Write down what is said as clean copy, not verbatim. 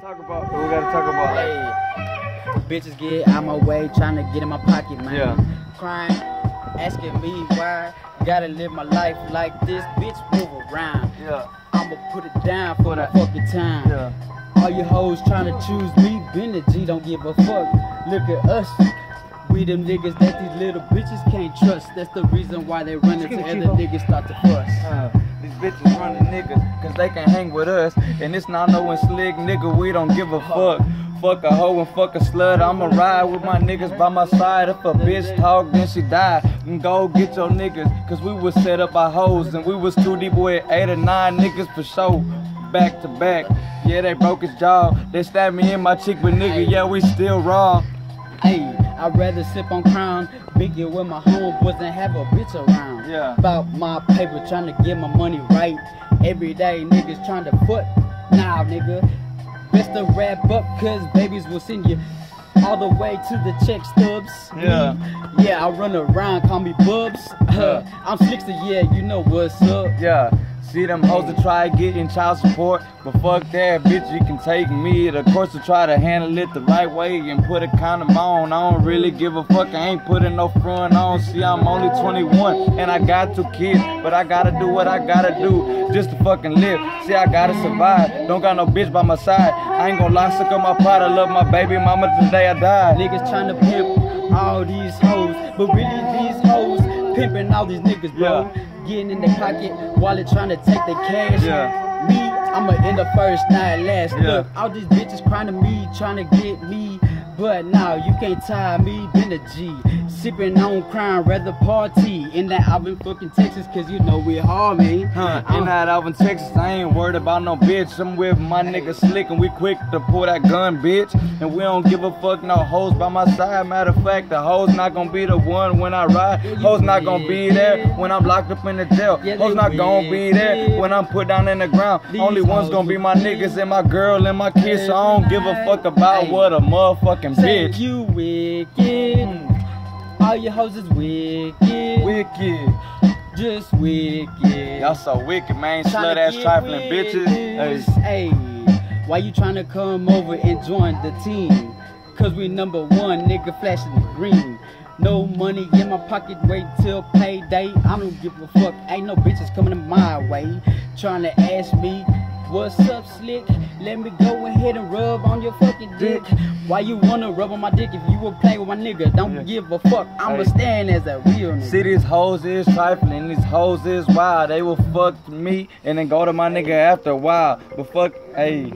gotta talk about Hey, bitches get out my way, trying to get in my pocket, man. Yeah. Crying, asking me why. Gotta live my life like this, bitch, move around. Yeah. I'ma put it down for the fucking time. Yeah. All you hoes trying to choose me, been a G, don't give a fuck. Look at us. We them niggas that these little bitches can't trust. That's the reason why they run into other niggas start to fuss. These bitches running niggas, cause they can hang with us. And it's not no slick nigga, we don't give a fuck. Fuck a hoe and fuck a slut, I'ma ride with my niggas by my side. If a bitch talk, then she die. And go get your niggas, cause we was set up by hoes. And we was too deep with 8 or 9 niggas for show. Back to back, yeah, they broke his jaw. They stabbed me in my cheek, but nigga, yeah, we still raw. Hey, I'd rather sip on Crown, Biggie with my homeboys and have a bitch around. Yeah. About my paper, trying to get my money right. Every day niggas trying to foot. Nah, nigga, best to wrap up, cause babies will send you all the way to the check stubs. Yeah. Yeah, I run around, call me Bubs. I'm Slickster, yeah, you know what's up. Yeah. See them hoes to try getting child support, but fuck that, bitch, you can take me. The course to try to handle it the right way and put a condom on. I don't really give a fuck, I ain't putting no front on. See, I'm only 21 and I got 2 kids, but I gotta do what I gotta do just to fucking live. See, I gotta survive, don't got no bitch by my side. I ain't gonna lie, suck up my pride, I love my baby mama the day I die. Niggas trying to pimp all these hoes, but really these hoes pimping all these niggas, bro. Yeah. Getting in the pocket while they trying to take the cash. Yeah. Me, I'ma end the first, not last. Yeah. Look, all these bitches crying to me, trying to get me. But now you can't tie me, been a G. Sipping on Crown, rather party in that Alvin fucking Texas, cause you know we hard, man. In that Alvin, Texas, I ain't worried about no bitch. I'm with my nigga Slick and we quick to pull that gun, bitch. And we don't give a fuck, no hoes by my side. Matter of fact, the hoes not gonna be the one when I ride. Hoes not gonna be there when I'm locked up in the jail. Hoes not gonna be there when I'm put down in the ground. Only one's gonna be my niggas and my girl and my kids. So I don't give a fuck about what a motherfucking Say bitch. you wicked. All your hoes is wicked. Wicked. Just wicked. Y'all so wicked, man. Slut ass trifling bitches. Hey, why you tryna come over and join the team? Cause we #1, nigga, flashing the green. No money in my pocket, wait till payday. I don't give a fuck, ain't no bitches coming my way. Tryna ask me, what's up, Slick? Let me go ahead and rub on your fucking dick. Why you wanna rub on my dick if you would play with my nigga? Don't give a fuck, I'ma stand as a real nigga. See, these hoes is trifling, these hoes is wild. They will fuck me and then go to my nigga after a while. But fuck, hey.